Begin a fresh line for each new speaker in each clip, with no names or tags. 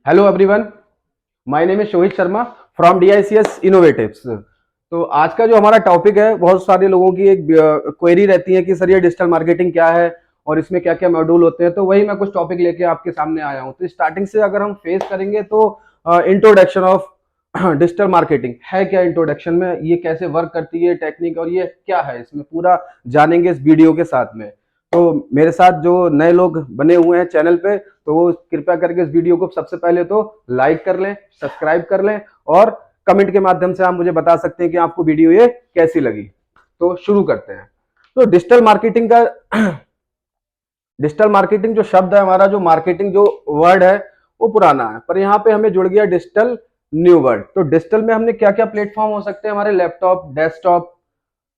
Hello everyone, my name is Shohit Sharma from DICS innovatives. तो आज का जो हमारा टॉपिक है, बहुत सारे लोगों की एक क्वेरी रहती है कि सर ये डिजिटल मार्केटिंग क्या है और इसमें क्या क्या मॉड्यूल होते हैं। तो वही मैं कुछ टॉपिक लेके आपके सामने आया हूँ। तो स्टार्टिंग से अगर हम फेस करेंगे तो इंट्रोडक्शन ऑफ डिजिटल मार्केटिंग है क्या, इंट्रोडक्शन में ये कैसे वर्क करती है टेक्निक, और ये क्या है, इसमें पूरा जानेंगे इस वीडियो के साथ में। तो मेरे साथ जो नए लोग बने हुए हैं चैनल पे, तो वो कृपया करके इस वीडियो को सबसे पहले तो लाइक कर लें, सब्सक्राइब कर लें, और कमेंट के माध्यम से आप मुझे बता सकते हैं कि आपको वीडियो ये कैसी लगी। तो शुरू करते हैं। तो डिजिटल मार्केटिंग का डिजिटल मार्केटिंग जो शब्द है, हमारा जो मार्केटिंग जो वर्ड है वो पुराना है, पर यहाँ पे हमें जुड़ गया डिजिटल न्यू वर्ड। तो डिजिटल में हमने क्या क्या प्लेटफॉर्म हो सकते हैं, हमारे लैपटॉप, डेस्कटॉप,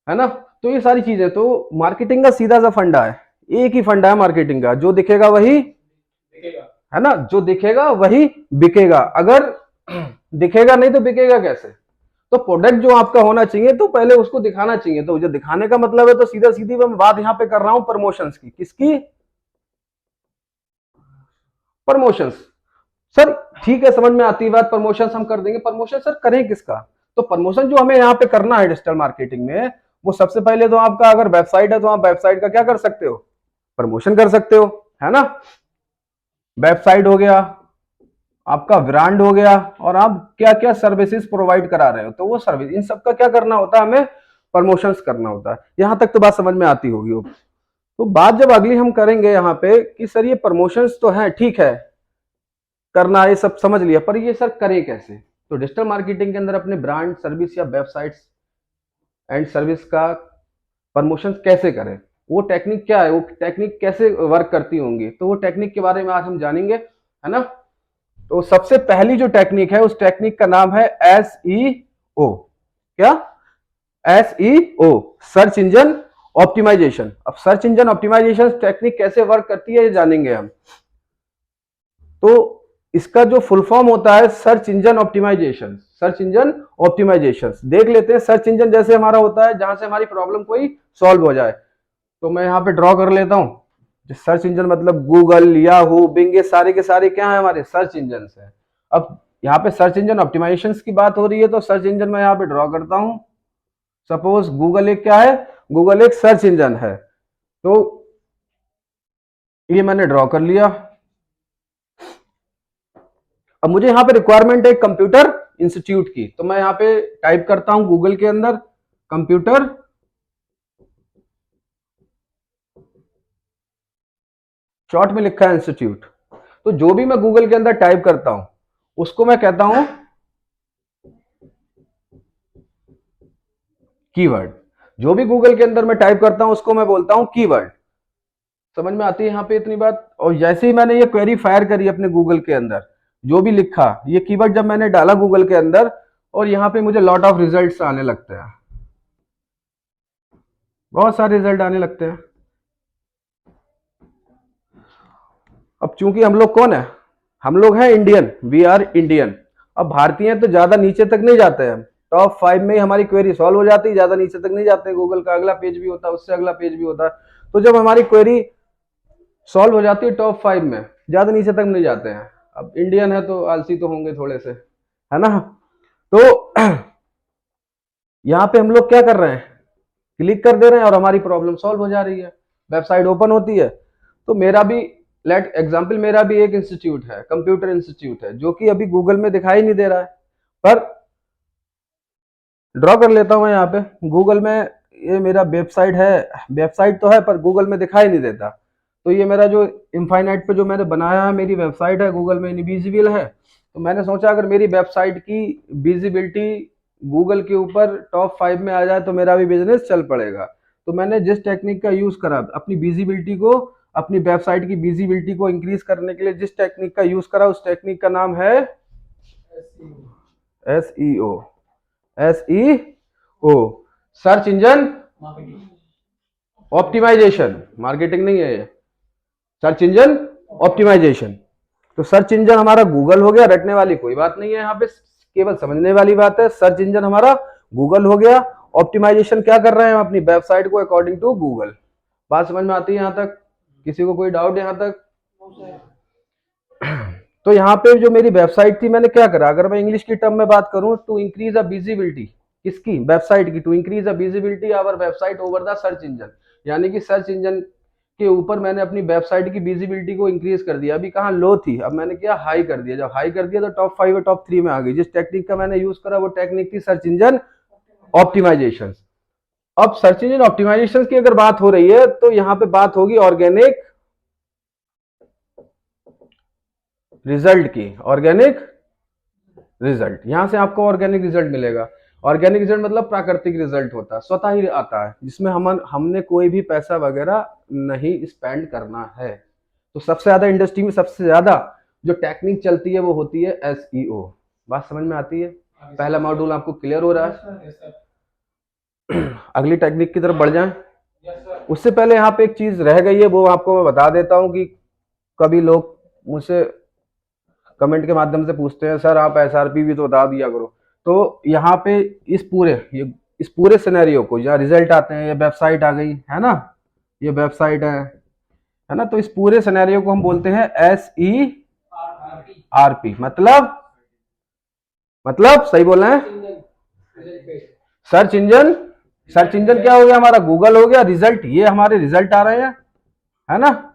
है ना। तो ये सारी चीजें, तो मार्केटिंग का सीधा सा फंडा है, एक ही फंडा है मार्केटिंग का, जो दिखेगा वही है ना, जो दिखेगा वही बिकेगा। अगर दिखेगा नहीं तो बिकेगा कैसे। तो प्रोडक्ट जो आपका होना चाहिए तो पहले उसको दिखाना चाहिए। तो जो दिखाने का मतलब है, तो सीधा सीधी मैं बात यहाँ पे कर रहा हूं प्रमोशंस की। किसकी? प्रमोशंस। सर ठीक है, समझ में आती है बात, प्रमोशन हम कर देंगे। प्रमोशन सर करें किसका? तो प्रमोशन जो हमें यहाँ पे करना है डिजिटल मार्केटिंग में, वो सबसे पहले तो आपका अगर वेबसाइट है तो आप वेबसाइट का क्या कर सकते हो, प्रमोशन कर सकते हो, है ना। वेबसाइट हो गया, आपका ब्रांड हो गया, और आप क्या क्या सर्विसेज प्रोवाइड करा रहे हो, तो वो सर्विस, इन सब का क्या करना होता है, हमें प्रमोशंस करना होता है। यहां तक तो बात समझ में आती होगी। तो बात जब अगली हम करेंगे यहाँ पे कि सर ये प्रमोशंस तो है, ठीक है, करना है, ये सब समझ लिया, पर ये सर करें कैसे। तो डिजिटल मार्केटिंग के अंदर अपने ब्रांड, सर्विस या वेबसाइट्स एंड सर्विस का प्रमोशन कैसे करें, वो टेक्निक क्या है, वो टेक्निक कैसे वर्क करती होंगी, तो वो टेक्निक के बारे में आज हम जानेंगे, है ना। तो सबसे पहली जो टेक्निक है, उस टेक्निक का नाम है SEO। क्या? SEO, search engine optimization. अब सर्च इंजन ऑप्टिमाइजेशन टेक्निक कैसे वर्क करती है ये जानेंगे हम। तो इसका जो फुल फॉर्म होता है search engine optimization. Search engine optimization देख लेते हैं। सर्च इंजन जैसे हमारा होता है जहां से हमारी प्रॉब्लम कोई सॉल्व हो जाए। तो मैं यहाँ पे ड्रॉ कर लेता हूँ। सर्च इंजन मतलब गूगल, याहू, बिंग, ये सारे के सारे क्या है, हमारे सर्च इंजन है। अब यहाँ पे सर्च इंजन ऑप्टिमाइजेशन की बात हो रही है, तो सर्च इंजन मैं यहाँ पे ड्रॉ करता हूँ। सपोज गूगल एक क्या है, गूगल एक सर्च इंजन है। तो ये मैंने ड्रॉ कर लिया। अब मुझे यहाँ पे रिक्वायरमेंट है कंप्यूटर इंस्टीट्यूट की, तो मैं यहाँ पे टाइप करता हूं गूगल के अंदर कंप्यूटर शॉर्ट में लिखा है इंस्टीट्यूट। तो जो भी मैं गूगल के अंदर टाइप करता हूं उसको मैं कहता हूं कीवर्ड। जो भी गूगल के अंदर मैं टाइप करता हूं उसको मैं बोलता हूं कीवर्ड। समझ में आती है यहाँ पे इतनी बात। और जैसे ही मैंने ये क्वेरी फायर करी अपने गूगल के अंदर, जो भी लिखा ये कीवर्ड जब मैंने डाला गूगल के अंदर, और यहाँ पे मुझे लॉट ऑफ रिजल्ट्स आने लगते हैं, बहुत सारे रिजल्ट आने लगते हैं। अब चूंकि हम लोग कौन है, हम लोग हैं इंडियन, वी आर इंडियन। अब भारतीय तो ज्यादा नीचे तक नहीं जाते हैं, टॉप 5 में ही हमारी क्वेरी सॉल्व हो जाती है, ज्यादा नीचे तक नहीं जाते। गूगल का अगला पेज भी होता है, उससे अगला पेज भी होता है। तो जब हमारी क्वेरी सॉल्व हो जाती है टॉप 5 में, ज्यादा नीचे तक नहीं जाते हैं। अब इंडियन है तो आलसी तो होंगे थोड़े से, है ना। तो यहाँ पे हम लोग क्या कर रहे हैं, क्लिक कर दे रहे हैं और हमारी प्रॉब्लम सॉल्व हो जा रही है, वेबसाइट ओपन होती है। तो मेरा भी लेट एग्जांपल, मेरा भी एक इंस्टीट्यूट है, कंप्यूटर इंस्टीट्यूट है, जो कि अभी गूगल में दिखाई नहीं दे रहा है, पर ड्रॉ कर लेता हूं मैं यहाँ पे गूगल में। ये मेरा वेबसाइट है, वेबसाइट तो है पर गूगल में दिखाई नहीं देता। तो ये मेरा जो इनफाइनाइट पे जो मैंने बनाया है, मेरी वेबसाइट है, गूगल में इनविजिबल है। तो मैंने सोचा अगर मेरी वेबसाइट की विजिबिलिटी गूगल के ऊपर टॉप 5 में आ जाए तो मेरा भी बिजनेस चल पड़ेगा। तो मैंने जिस टेक्निक का यूज करा अपनी विजिबिलिटी को, अपनी वेबसाइट की विजिबिलिटी को इंक्रीज करने के लिए जिस टेक्निक का यूज करा, उस टेक्निक का नाम है SEO। SEO, search engine optimization. Marketing नहीं है ये, सर्च इंजन ऑप्टिमाइजेशन। तो सर्च इंजन हमारा गूगल हो गया, रटने वाली कोई बात नहीं है यहाँ पे, केवल समझने वाली बात है। सर्च इंजन हमारा गूगल हो गया, ऑप्टिमाइजेशन क्या कर रहे हैं हम, अपनी वेबसाइट को अकॉर्डिंग टू गूगल। बात समझ में आती है यहाँ तक? किसी को कोई डाउट यहाँ तक? तो यहाँ पे जो मेरी वेबसाइट थी मैंने क्या करा, अगर मैं इंग्लिश की टर्म में बात करूं, टू इंक्रीज अ विजिबिलिटी, किसकी, वेबसाइट की, to increase a visibility our website over the search engine, यानी कि सर्च इंजन के ऊपर मैंने अपनी वेबसाइट की विजिबिलिटी को इंक्रीज कर दिया। अभी कहाँ लो थी, अब मैंने क्या हाई कर दिया, जब हाई कर दिया तो टॉप 5 और टॉप 3 में आ गई। जिस टेक्निक का मैंने यूज करा वो टेक्निक थी सर्च इंजन ऑप्टिमाइजेशन। अब सर्च इंजन ऑप्टिमाइजेशन की अगर बात हो रही है तो यहाँ पे बात होगी ऑर्गेनिक रिजल्ट की, ऑर्गेनिक रिजल्ट, यहां से आपको ऑर्गेनिक रिजल्ट मिलेगा। ऑर्गेनिक रिजल्ट मतलब प्राकृतिक रिजल्ट होता है, स्वतः ही आता है, जिसमें हमने कोई भी पैसा वगैरह नहीं स्पेंड करना है। तो सबसे ज्यादा इंडस्ट्री में सबसे ज्यादा जो टेक्निक चलती है वो होती है एसईओ। बात समझ में आती है? पहला मॉड्यूल आपको क्लियर हो रहा है? अगली टेक्निक की तरफ बढ़ जाएं। उससे पहले यहाँ पे एक चीज रह गई है, वो आपको मैं बता देता हूँ कि कभी लोग मुझसे कमेंट के माध्यम से पूछते हैं सर आप एसआरपी भी तो बता दिया करो। तो यहाँ पे इस पूरे सिनेरियो को, यहाँ रिजल्ट आते हैं, ये वेबसाइट आ गई है ना, ये वेबसाइट है ना, तो इस पूरे सिनेरियो को हम बोलते हैं SERP। मतलब सही बोल रहे हैं, सर्च इंजन। सर्च इंजन क्या हो गया हमारा, गूगल हो गया, रिजल्ट ये हमारे रिजल्ट आ रहे हैं, है ना,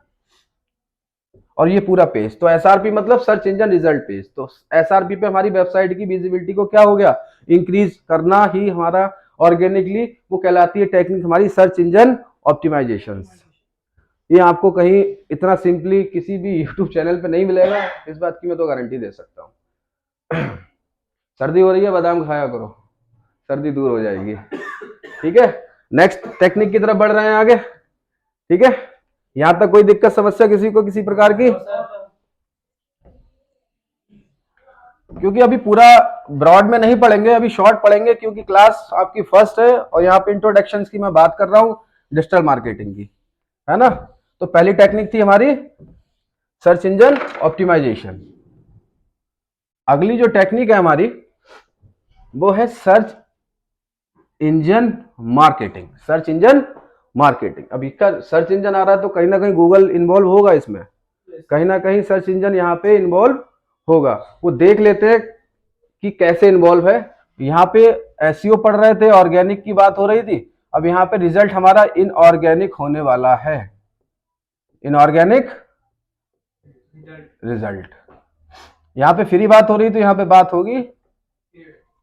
और ये पूरा पेज। तो एसआरपी मतलब सर्च इंजन रिजल्ट पेज। तो एसआरपी पे हमारी वेबसाइट की विजिबिलिटी को क्या हो गया, इंक्रीज करना ही हमारा ऑर्गेनिकली वो कहलाती है टेक्निक हमारी सर्च इंजन ऑप्टिमाइजेशन। ये आपको कहीं इतना सिंपली किसी भी यूट्यूब चैनल पे नहीं मिलेगा, इस बात की मैं तो गारंटी दे सकता हूँ। सर्दी हो रही है, बादाम खाया करो, सर्दी दूर हो जाएगी। ठीक है, नेक्स्ट टेक्निक की तरफ बढ़ रहे हैं आगे। ठीक है, यहां तक कोई दिक्कत समस्या किसी को किसी प्रकार की? क्योंकि अभी पूरा ब्रॉड में नहीं पढ़ेंगे, अभी शॉर्ट पढ़ेंगे, क्योंकि क्लास आपकी फर्स्ट है और यहाँ पे इंट्रोडक्शन की मैं बात कर रहा हूँ डिजिटल मार्केटिंग की, है ना। तो पहली टेक्निक थी हमारी सर्च इंजन ऑप्टिमाइजेशन। अगली जो टेक्निक है हमारी वो है search engine marketing. Search engine marketing, अब इसका सर्च इंजन आ रहा है तो कहीं ना कहीं गूगल इन्वॉल्व होगा इसमें, कहीं ना कहीं सर्च इंजन यहाँ पे इन्वॉल्व होगा। वो देख लेते हैं कि कैसे इन्वॉल्व है। यहाँ पे एसईओ पढ़ रहे थे, ऑर्गेनिक की बात हो रही थी, अब यहाँ पे रिजल्ट हमारा इनऑर्गेनिक होने वाला है, इनऑर्गेनिक रिजल्ट। यहाँ पे फ्री बात हो रही तो यहाँ पे बात होगी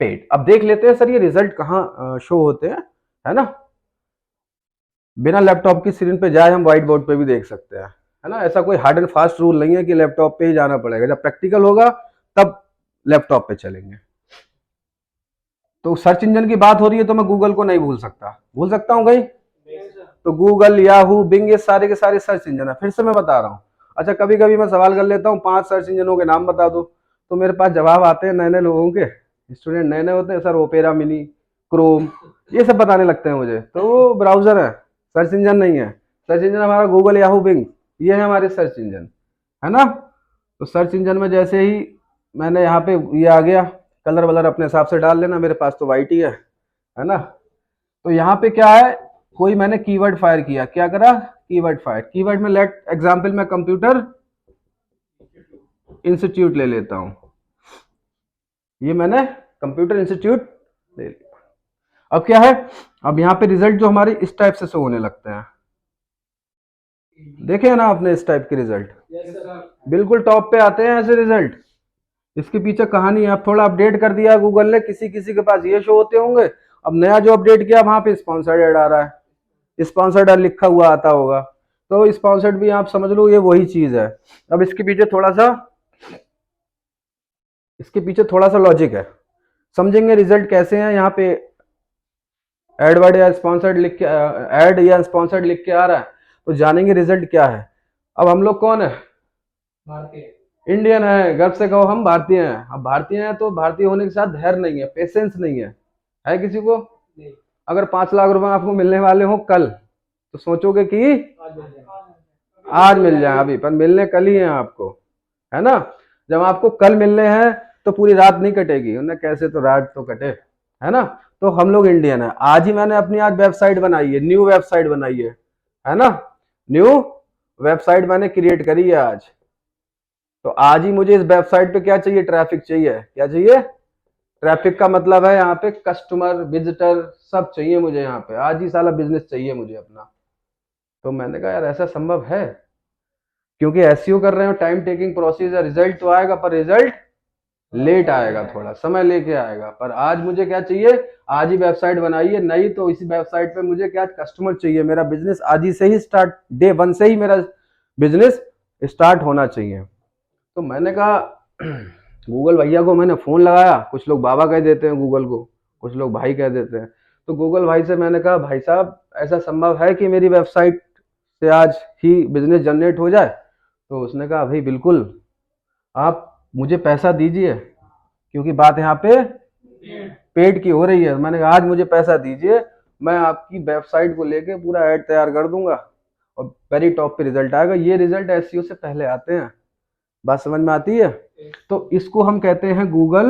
पेड। अब देख लेते हैं सर ये रिजल्ट कहाँ शो होते हैं, है ना। बिना लैपटॉप की स्क्रीन पे जाए हम व्हाइट बोर्ड पे भी देख सकते हैं, है ना। ऐसा कोई हार्ड एंड फास्ट रूल नहीं है कि लैपटॉप पे ही जाना पड़ेगा, जब प्रैक्टिकल होगा तब लैपटॉप पे चलेंगे। तो सर्च इंजन की बात हो रही है तो मैं गूगल को नहीं भूल सकता हूँ कहीं? तो गूगल, याहू, बिंग, ये सारे के सारे सर्च इंजन है। फिर से मैं बता रहा हूँ। अच्छा, कभी कभी मैं सवाल कर लेता हूँ 5 सर्च इंजनों के नाम बता दो, तो मेरे पास जवाब आते हैं नए नए लोगों के, स्टूडेंट नए नए होते हैं, सर ओपेरा मिनी, क्रोम, ये सब बताने लगते हैं मुझे। तो वो ब्राउजर है, सर्च इंजन नहीं है। सर्च इंजन हमारा गूगल, याहू, बिंग, ये है हमारे सर्च इंजन, है ना। तो सर्च इंजन में जैसे ही मैंने यहाँ पे ये आ गया, कलर वलर अपने हिसाब से डाल लेना, मेरे पास तो वाइट ही है ना। तो यहाँ पे क्या है, कोई मैंने कीवर्ड फायर किया, क्या करा, कीवर्ड फायर। कीवर्ड में लेट एग्जांपल मैं कंप्यूटर इंस्टीट्यूट ले लेता हूं, ये मैंने कंप्यूटर इंस्टीट्यूट ले लिया। अब क्या है, अब यहाँ पे रिजल्ट जो हमारे इस टाइप से शो होने लगते हैं, देखे ना आपने इस टाइप के रिजल्ट, बिल्कुल टॉप पे आते हैं ऐसे रिजल्ट। इसके पीछे कहानी है, अब थोड़ा अपडेट कर दिया गूगल ने, किसी किसी के पास ये शो होते होंगे। अब नया जो अपडेट किया वहां पे स्पॉन्सर्ड ऐड आ रहा है, स्पॉन्सर्ड ऐड लिखा हुआ आता होगा, तो स्पॉन्सर्ड भी आप समझ लो ये वही चीज है। अब इसके पीछे थोड़ा सा लॉजिक है, समझेंगे रिजल्ट कैसे हैं। यहाँ पे एडवर्ड या स्पॉन्सर्ड लिख के, एड या स्पॉन्सर्ड लिख के आ रहा है, तो जानेंगे रिजल्ट क्या है। अब हम लोग कौन है, भारतीय, इंडियन है, गर्व से कहो हम भारतीय हैं। अब भारतीय हैं तो भारतीय होने के साथ धैर्य नहीं है, पेशेंस नहीं है किसी को नहीं। अगर 5 लाख रुपए आपको मिलने वाले हो कल, तो सोचोगे कि आज मिल जाए, अभी पर मिलने कल ही है आपको, है ना। जब आपको कल मिलने हैं तो पूरी रात नहीं कटेगी, उन्हें कैसे तो रात तो कटे, है ना। तो हम लोग इंडियन है। आज ही मैंने अपनी आज वेबसाइट बनाई है, न्यू वेबसाइट बनाई है ना, न्यू वेबसाइट मैंने क्रिएट करी है आज। तो आज ही मुझे इस वेबसाइट पे क्या चाहिए, ट्रैफिक चाहिए। क्या चाहिए? ट्रैफिक का मतलब है यहाँ पे कस्टमर, विजिटर, सब चाहिए मुझे यहाँ पे। आज ही साला बिजनेस चाहिए मुझे अपना। तो मैंने कहा यार ऐसा संभव है? क्योंकि एसईओ कर रहे हो, टाइम टेकिंग प्रोसेस है, रिजल्ट तो आएगा पर रिजल्ट लेट आएगा, थोड़ा समय लेके आएगा। पर आज मुझे क्या चाहिए, आज ही वेबसाइट बनाइए नई, तो इसी वेबसाइट पे मुझे क्या कस्टमर चाहिए। मेरा बिजनेस आज ही से ही स्टार्ट, डे वन से ही मेरा बिजनेस स्टार्ट होना चाहिए। तो मैंने कहा गूगल भैया को मैंने फोन लगाया, कुछ लोग बाबा कह देते हैं गूगल को, कुछ लोग भाई कह देते हैं। तो गूगल भाई से मैंने कहा भाई साहब ऐसा संभव है कि मेरी वेबसाइट से आज ही बिजनेस जनरेट हो जाए? तो उसने कहा भाई बिल्कुल, आप मुझे पैसा दीजिए, क्योंकि बात यहाँ पे पेड की हो रही है। मैंने कहा आज मुझे पैसा दीजिए, मैं आपकी वेबसाइट को लेके पूरा ऐड तैयार कर दूंगा और वेरी टॉप पे रिजल्ट आएगा। ये रिजल्ट एसईओ से पहले आते हैं। बात समझ में आती है? तो इसको हम कहते हैं गूगल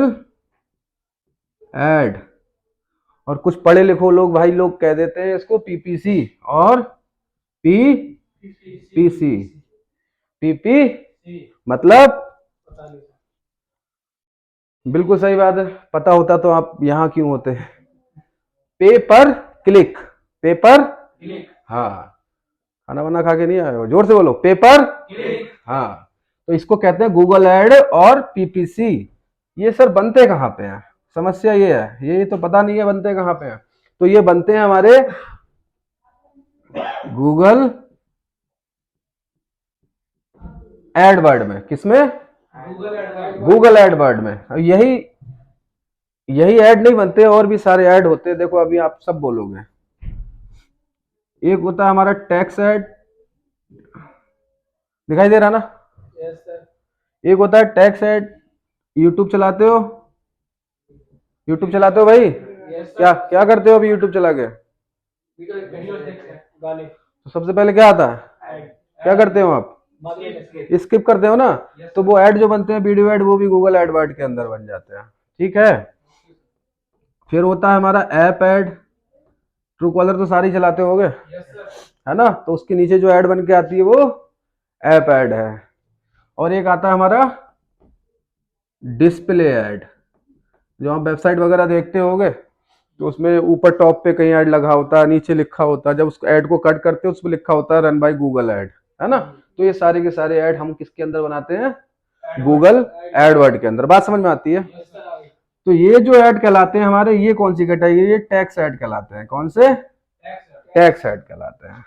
एड, और कुछ पढ़े लिखो लोग भाई लोग कह देते हैं इसको पीपीसी और पीपीसी। पीपी मतलब बिल्कुल सही बात है, पता होता तो आप यहां क्यों होते? पे पर क्लिक, पेपर क्लिक। हाँ, खाना वाना खा के नहीं आए हो? जोर से बोलो, पेपर क्लिक। हाँ, तो इसको कहते हैं गूगल एड और पीपीसी। ये सर बनते कहाँ पे हैं? समस्या ये है, ये तो पता नहीं है बनते कहाँ पे हैं। तो ये बनते हैं हमारे गूगल एडवर्ड में। किसमें? गूगल एडवर्ड में। यही यही ऐड नहीं बनते, और भी सारे ऐड होते हैं। देखो अभी आप सब बोलोगे, एक होता है हमारा टैक्स ऐड, दिखाई दे रहा ना? Yes sir. एक होता है टैक्स ऐड। यूट्यूब चलाते हो? यूट्यूब चलाते हो भाई? यस क्या क्या करते हो अभी यूट्यूब चला के? गाने। तो सबसे पहले क्या आता है? क्या करते हो आप? स्किप करते हो ना? तो वो ऐड जो बनते हैं वीडियो ऐड, वो भी गूगल एडवर्ड के अंदर बन जाते हैं। ठीक है। फिर होता है हमारा ऐप ऐड। ट्रू कॉलर तो सारी चलाते होगे, है ना? तो उसके नीचे जो ऐड बन के आती है वो ऐप ऐड है। और एक आता है हमारा डिस्प्ले ऐड। जो आप वेबसाइट वगैरह देखते होगे तो उसमें ऊपर टॉप पे कहीं ऐड लगा होता है, नीचे लिखा होता है, जब उस ऐड को कट करते हो उस पर लिखा होता है रन बाय गूगल ऐड, है ना? तो ये सारे के सारे ऐड हम किसके अंदर बनाते हैं? गूगल एडवर्ड के अंदर। बात समझ में आती है? तो ये जो ऐड कहलाते हैं हमारे, ये कौन सी कैटेगरी? ये टैक्स ऐड कहलाते हैं। कौन से? टैक्स ऐड कहलाते हैं।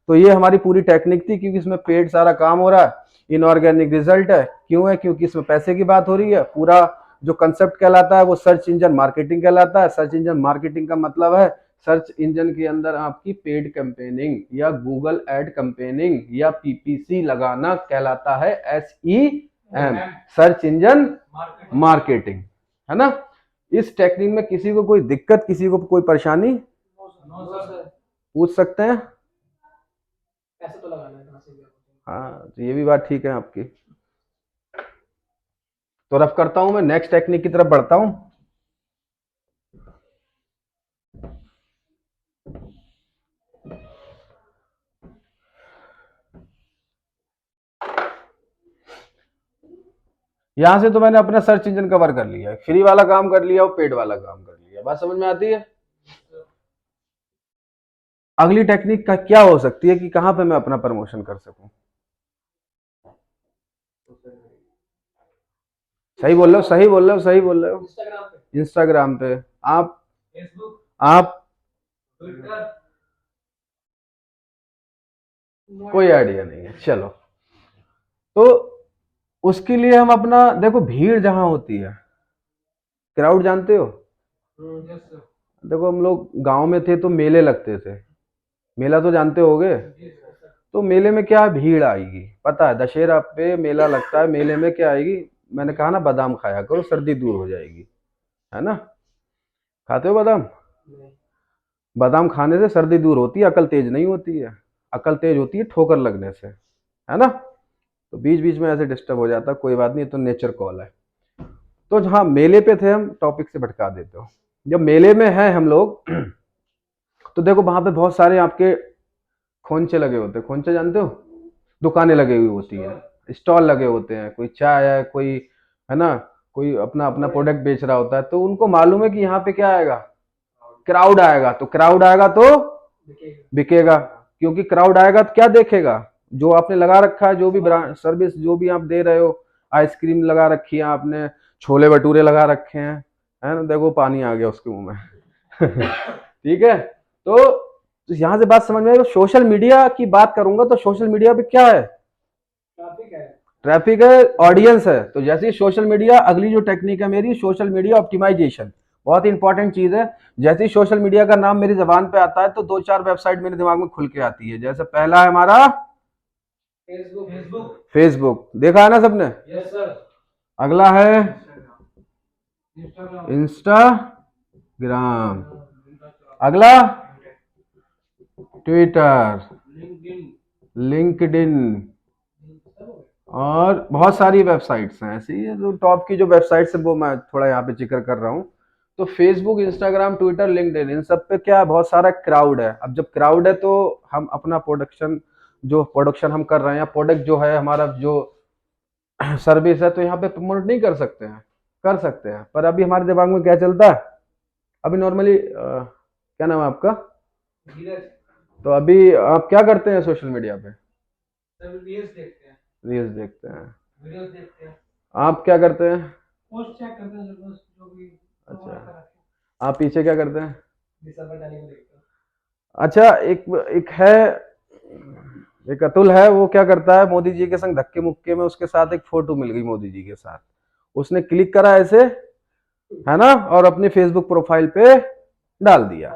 तो ये हमारी पूरी टेक्निक थी, क्योंकि इसमें पेड सारा काम हो रहा है, इनऑर्गेनिक रिजल्ट है। क्यों है? क्योंकि इसमें पैसे की बात हो रही है। पूरा जो कंसेप्ट कहलाता है वो सर्च इंजन मार्केटिंग कहलाता है। सर्च इंजन मार्केटिंग का मतलब है सर्च इंजन के अंदर आपकी पेड कैंपेनिंग या गूगल एड कैंपेनिंग या पीपीसी लगाना कहलाता है SEM, सर्च इंजन मार्केटिंग, है ना? इस टेक्निक में किसी को कोई दिक्कत, किसी को कोई परेशानी पूछ सकते हैं? ऐसे तो लगाना है। हाँ, तो ये भी बात ठीक है आपकी। तो रफ करता हूं मैं, नेक्स्ट टेक्निक की तरफ बढ़ता हूं। यहां से तो मैंने अपना सर्च इंजन कवर कर लिया, फ्री वाला काम कर लिया और पेड वाला काम कर लिया। बात समझ में आती है? अगली टेक्निक का क्या हो सकती है कि कहां पे मैं अपना प्रमोशन कर सकूं? सही बोल रहे हो, सही बोल रहे हो, सही बोल रहे हो। इंस्टाग्राम पे आप, फेसबुक आप, ट्विटर, कोई आइडिया नहीं है। चलो, तो उसके लिए हम अपना, देखो भीड़ जहां होती है, क्राउड जानते हो? देखो हम लोग गांव में थे तो मेले लगते थे, मेला तो जानते होगे। तो मेले में क्या भीड़ आएगी पता है? दशहरा पे मेला लगता है, मेले में क्या आएगी? मैंने कहा ना बादाम खाया करो, सर्दी दूर हो जाएगी, है ना? खाते हो बादाम? बादाम खाने से सर्दी दूर होती है, अकल तेज नहीं होती है। अकल तेज होती है ठोकर लगने से, है ना? तो बीच बीच में ऐसे डिस्टर्ब हो जाता है, कोई बात नहीं, तो नेचर कॉल है। तो जहाँ मेले पे थे, हम टॉपिक से भटका देते हो। जब मेले में हैं हम लोग तो देखो वहां पे बहुत सारे आपके खोंचे लगे होते हैं। खोंचे जानते हो? दुकानें लगी हुई होती है, स्टॉल लगे होते हैं, कोई चाय है, कोई है ना, कोई अपना अपना प्रोडक्ट बेच रहा होता है, तो उनको मालूम है कि यहाँ पे क्या आएगा, क्राउड आएगा, तो क्राउड आएगा तो बिकेगा। क्योंकि क्राउड आएगा तो क्या देखेगा, जो आपने लगा रखा है, जो भी ब्रांड सर्विस जो भी आप दे रहे हो, आइसक्रीम लगा रखी है आपने, छोले भटूरे लगा रखे हैं, है ना, देखो पानी आ गया उसके मुंह में। ठीक है, तो यहाँ से बात समझ में आई। सोशल मीडिया की बात करूंगा तो सोशल मीडिया पे क्या है, ट्रैफिक है, ऑडियंस है। तो जैसे ही सोशल मीडिया, अगली जो टेक्निक है मेरी, सोशल मीडिया ऑप्टिमाइजेशन, बहुत इंपॉर्टेंट चीज है। जैसे ही सोशल मीडिया का नाम मेरी जबान पे आता है तो दो चार वेबसाइट मेरे दिमाग में खुल के आती है। जैसे पहला है हमारा फेसबुक, फेसबुक देखा है ना सबने, यस सर। अगला है इंस्टाग्राम, अगला ट्विटर, लिंक्डइन, और बहुत सारी वेबसाइट्स हैं ऐसी, जो टॉप की जो वेबसाइट्स है वो मैं थोड़ा यहाँ पे जिक्र कर रहा हूँ। तो फेसबुक, इंस्टाग्राम, ट्विटर, लिंक्डइन, इन सब पे क्या है, बहुत सारा क्राउड है। अब जब क्राउड है तो हम अपना प्रोडक्शन हम कर रहे हैं, या प्रोडक्ट जो है हमारा, जो सर्विस है, तो यहाँ पे प्रमोट नहीं कर सकते हैं, कर सकते हैं, पर अभी हमारे दिमाग में क्या चलता है, अभी नॉर्मली क्या नाम है आपका, तो अभी आप क्या करते हैं सोशल मीडिया पे, रील्स देखते हैं, वीडियोस देखते हैं। आप क्या करते हैं, पोस्ट चेक करते हैं, जो भी। अच्छा, आप पीछे क्या करते हैं, अच्छा, एक एक है, एक अतुल है, वो क्या करता है, मोदी जी के संग धक्के मुक्के में उसके साथ एक फोटो मिल गई मोदी जी के साथ, उसने क्लिक करा ऐसे, है ना, और अपने फेसबुक प्रोफाइल पे डाल दिया।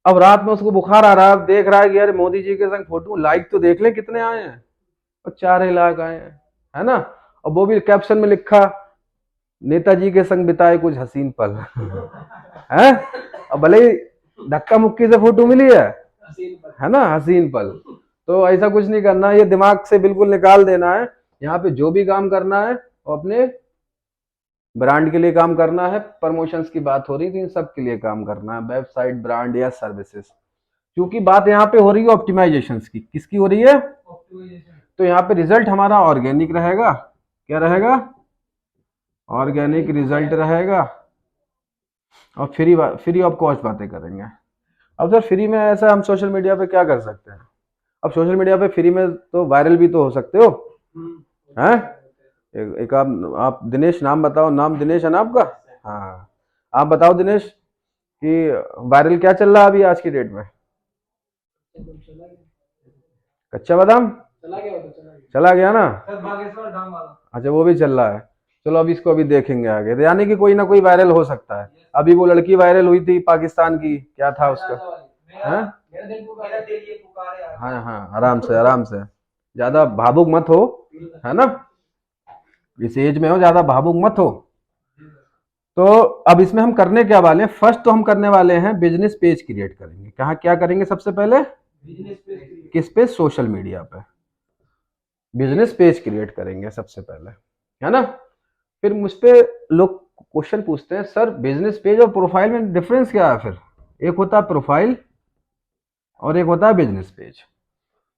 अब रात में उसको बुखार आ रहा है, देख रहा है कि यार मोदी जी के संग फोटो, लाइक तो देख ले कितने आए हैं, और 4 लाख आए हैं, है ना, और वो भी कैप्शन में लिखा, नेताजी के संग बिताए कुछ हसीन पल। है, अब भले ही धक्का मुक्की से फोटो मिली है ना, हसीन पल। तो ऐसा कुछ नहीं करना, ये दिमाग से बिल्कुल निकाल देना है। यहाँ पे जो भी काम करना है वो अपने ब्रांड के लिए काम करना है। प्रमोशंस की बात हो रही थी, इन सब के लिए काम करना है, वेबसाइट, ब्रांड या सर्विसेज। क्योंकि बात यहाँ पे हो रही है ऑप्टिमाइजेशन की, किसकी हो रही है, तो यहाँ पे रिजल्ट हमारा ऑर्गेनिक रहेगा, क्या रहेगा, ऑर्गेनिक रिजल्ट रहेगा, और फ्री ऑफ कॉस्ट बातें करेंगे। अब सर फ्री में ऐसा हम सोशल मीडिया पे क्या कर सकते हैं, अब सोशल मीडिया पे फ्री में तो वायरल भी तो हो सकते हो, हैं, एक आप दिनेश नाम बताओ, नाम दिनेश है ना आपका, हाँ, आप बताओ दिनेश कि वायरल क्या चल रहा है अभी आज की डेट में, कच्चा बादाम चला गया ना, अच्छा वो भी चल रहा है। चलो अब इसको अभी देखेंगे आगे, तो यानी कि कोई ना कोई वायरल हो सकता है। अभी वो लड़की वायरल हुई थी पाकिस्तान की, क्या था उसका, हाँ हाँ हाँ, आराम से आराम से, ज्यादा भावुक मत हो, है ना, इस एज में हो, ज्यादा भावुक मत हो। तो अब इसमें हम करने क्या वाले हैं, फर्स्ट तो हम करने वाले हैं बिजनेस पेज क्रिएट करेंगे। कहाँ क्या करेंगे सबसे पहले, किस पे, सोशल मीडिया पे बिजनेस पेज क्रिएट करेंगे सबसे पहले, है ना। फिर मुझ पे लोग क्वेश्चन पूछते हैं, सर बिजनेस पेज और प्रोफाइल में डिफरेंस क्या है, फिर एक होता है प्रोफाइल और एक होता है बिजनेस पेज।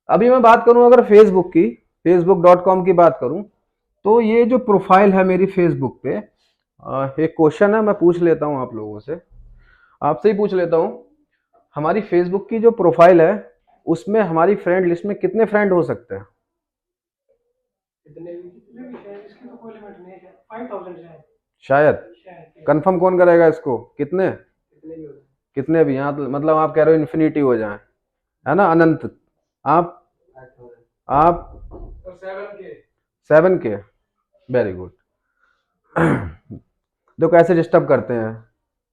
अभी मैं बात करूं अगर फेसबुक की, facebook.com की बात करूं, तो ये जो प्रोफाइल है मेरी फेसबुक पे, एक क्वेश्चन है मैं पूछ लेता हूं आप लोगों से, आपसे ही पूछ लेता हूं, हमारी फेसबुक की जो प्रोफाइल है उसमें हमारी फ्रेंड लिस्ट में कितने फ्रेंड हो सकते हैं, शायद, कंफर्म कौन करेगा इसको, कितने, कितने भी, यहाँ तो मतलब आप कह रहे हो इन्फिनिटी हो जाए, है ना, अनंत, आप आप 7K, वेरी गुड। तो कैसे डिस्टर्ब करते हैं,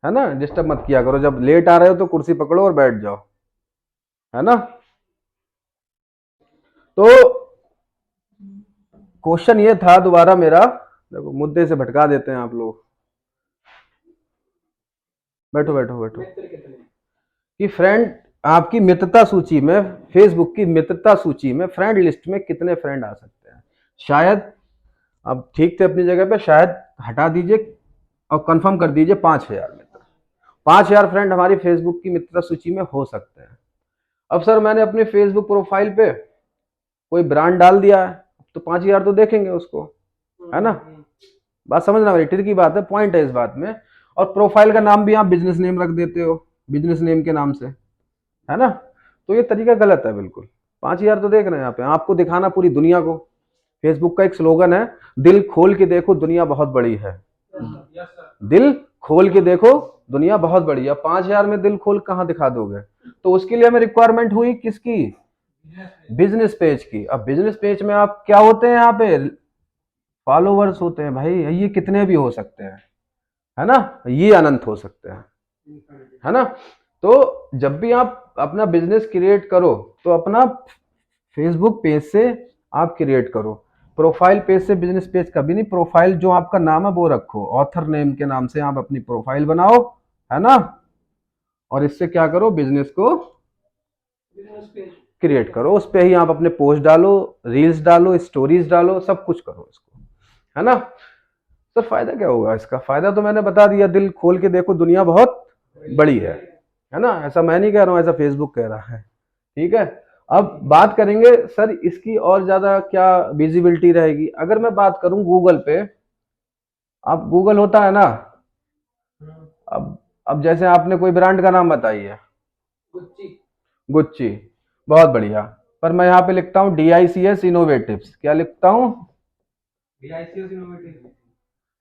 है ना, डिस्टर्ब मत किया करो, जब लेट आ रहे हो तो कुर्सी पकड़ो और बैठ जाओ, है ना। तो क्वेश्चन ये था दोबारा मेरा, देखो मुद्दे से भटका देते हैं आप लोग, बैठो बैठो बैठो, कि फ्रेंड आपकी मित्रता सूची में, फेसबुक की मित्रता सूची में, फ्रेंड लिस्ट में कितने फ्रेंड आ सकते हैं, शायद, अब ठीक थे अपनी जगह पे, शायद हटा दीजिए और कंफर्म कर दीजिए 5,000 मित्र, 5,000 फ्रेंड हमारी फेसबुक की मित्रता सूची में हो सकते हैं। अब सर मैंने अपने फेसबुक प्रोफाइल पे कोई ब्रांड डाल दिया है, तो 5,000 तो देखेंगे उसको, है ना। बात समझना भाई, ट्रिकी बात है, पॉइंट है इस बात में। और प्रोफाइल का नाम भी आप बिजनेस नेम रख देते हो, बिजनेस नेम के नाम से, है ना। तो ये तरीका गलत है बिल्कुल। 5,000 तो देख रहे हैं यहाँ पे, आपको दिखाना पूरी दुनिया को। फेसबुक का एक स्लोगन है, दिल खोल के देखो दुनिया बहुत बड़ी है। दिल खोल के देखो दुनिया बहुत बड़ी है। 5,000 में दिल खोल कहाँ दिखा दोगे। तो उसके लिए हमें रिक्वायरमेंट हुई किसकी, बिजनेस पेज की। अब बिजनेस पेज में आप क्या होते हैं, यहाँ पे फॉलोवर्स होते हैं भाई, ये कितने भी हो सकते हैं, है ना, ये अनंत हो सकते हैं, है ना। तो जब भी आप अपना बिजनेस क्रिएट करो तो अपना फेसबुक पेज से आप क्रिएट करो, प्रोफाइल पेज से बिजनेस पेज कभी नहीं। प्रोफाइल जो आपका नाम है वो रखो, ऑथर नेम के नाम से आप अपनी प्रोफाइल बनाओ, है ना। और इससे क्या करो, बिजनेस को क्रिएट करो, उस पे ही आप अपने पोस्ट डालो, रील्स डालो, स्टोरीज डालो, सब कुछ करो इसको, है ना। सर फायदा क्या होगा इसका, फायदा तो मैंने बता दिया, दिल खोल के देखो दुनिया बहुत बड़ी है ना। ऐसा मैं नहीं कह रहा हूं, ऐसा फेसबुक कह रहा है, ठीक है। अब बात करेंगे सर इसकी और ज्यादा क्या विजिबिलिटी रहेगी। अगर मैं बात करूं गूगल पे, अब गूगल होता है ना, अब जैसे आपने कोई ब्रांड का नाम बताइए, गुच्ची, बहुत बढ़िया। पर मैं यहाँ पे लिखता हूँ DICS इनोवेटिव्स, क्या लिखता हूँ,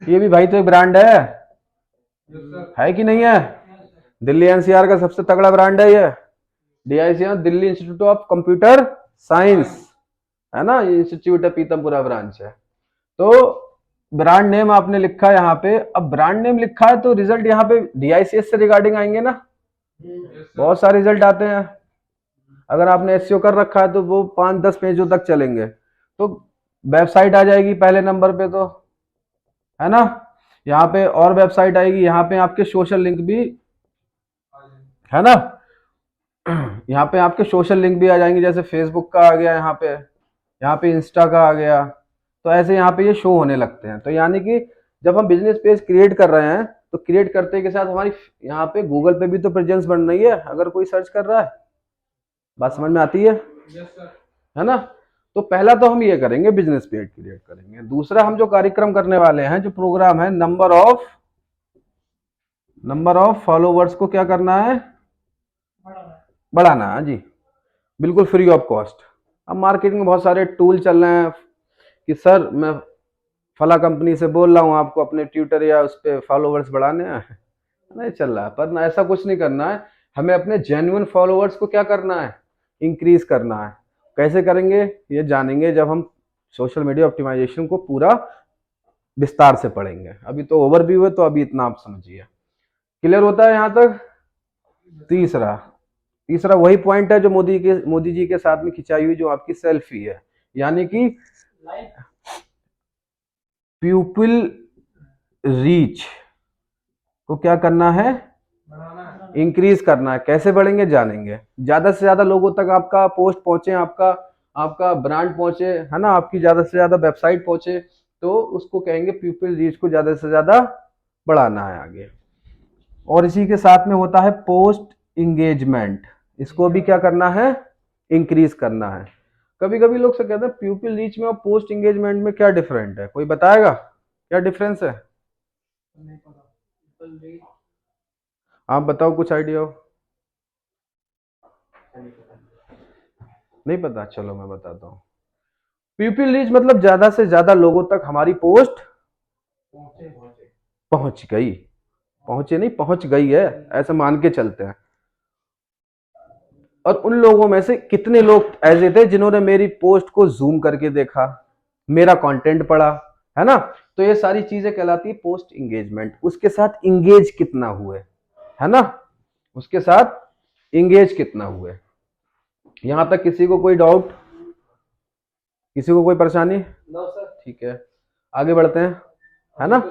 ये भी भाई तो एक ब्रांड है कि नहीं है। दिल्ली NCR का सबसे तगड़ा ब्रांड है ये, DICS, Delhi institute of computer science, है ना, ये इंस्टीट्यूट है, पीतमपुरा ब्रांच है। तो ब्रांड नेम आपने लिखा है यहाँ पे, अब ब्रांड नेम लिखा है तो रिजल्ट यहाँ पे DICS से रिगार्डिंग आएंगे ना, बहुत सारे रिजल्ट आते हैं। अगर आपने SEO कर रखा है तो वो 5-10 पेजों तक चलेंगे। तो वेबसाइट आ जाएगी पहले नंबर पे, तो है ना, यहाँ पे और वेबसाइट आएगी, यहाँ पे आपके सोशल लिंक भी, है ना, यहाँ पे आपके सोशल लिंक भी आ जाएंगे, जैसे फेसबुक का आ गया यहाँ पे इंस्टा का आ गया। तो ऐसे यहाँ पे ये शो होने लगते हैं। तो यानी कि जब हम बिजनेस पेज क्रिएट कर रहे हैं तो क्रिएट करते के साथ हमारी यहाँ पे गूगल पे भी तो प्रेजेंस बन रही है, अगर कोई सर्च कर रहा है। बात समझ में आती है ना। तो पहला तो हम ये करेंगे, बिजनेस पेज क्रिएट करेंगे। दूसरा हम जो कार्यक्रम करने वाले हैं, जो प्रोग्राम है, नंबर ऑफ फॉलोवर्स को क्या करना है, बढ़ाना है जी, बिल्कुल फ्री ऑफ कॉस्ट। अब मार्केटिंग में बहुत सारे टूल चल रहे हैं कि सर मैं फला कंपनी से बोल रहा हूँ आपको अपने ट्विटर या उस पर फॉलोवर्स बढ़ाने हैं, नहीं चल रहा है। पर ना, ऐसा कुछ नहीं करना है, हमें अपने जेन्युइन फॉलोवर्स को क्या करना है, इंक्रीज करना है। कैसे करेंगे ये जानेंगे जब हम सोशल मीडिया ऑप्टिमाइजेशन को पूरा विस्तार से पढ़ेंगे। अभी तो ओवरव्यू है, तो अभी इतना आप समझिए। क्लियर होता है यहाँ तक। तीसरा तीसरा वही पॉइंट है जो मोदी जी के साथ में खिंचाई हुई जो आपकी सेल्फी है, यानी कि प्यूपिल रीच को क्या करना है, इंक्रीज करना है। कैसे बढ़ेंगे जानेंगे, ज्यादा से ज्यादा लोगों तक आपका पोस्ट पहुंचे, आपका आपका ब्रांड पहुंचे, है ना, आपकी ज्यादा से ज्यादा वेबसाइट पहुंचे, तो उसको कहेंगे पीपल रीच को ज्यादा से ज्यादा बढ़ाना है आगे। और इसी के साथ में होता है पोस्ट इंगेजमेंट, इसको भी क्या करना है, इंक्रीज करना है। कभी कभी लोग से कहते हैं पीपल रीच में और पोस्ट इंगेजमेंट में क्या डिफरेंट है, कोई बताएगा क्या डिफरेंस है, आप बताओ, कुछ आइडिया हो। नहीं पता, चलो मैं बताता हूँ। पीपल रीच मतलब ज्यादा से ज्यादा लोगों तक हमारी पोस्ट पहुंच गई, पहुंचे नहीं, पहुंच गई है, ऐसा मान के चलते हैं। और उन लोगों में से कितने लोग ऐसे थे जिन्होंने मेरी पोस्ट को जूम करके देखा, मेरा कंटेंट पढ़ा, है ना। तो ये सारी चीजें कहलाती है पोस्ट इंगेजमेंट। उसके साथ इंगेज कितना हुए, है ना, उसके साथ इंगेज कितना हुए। यहां तक किसी को कोई डाउट, किसी को कोई परेशानी, ठीक है, आगे बढ़ते हैं, है ना।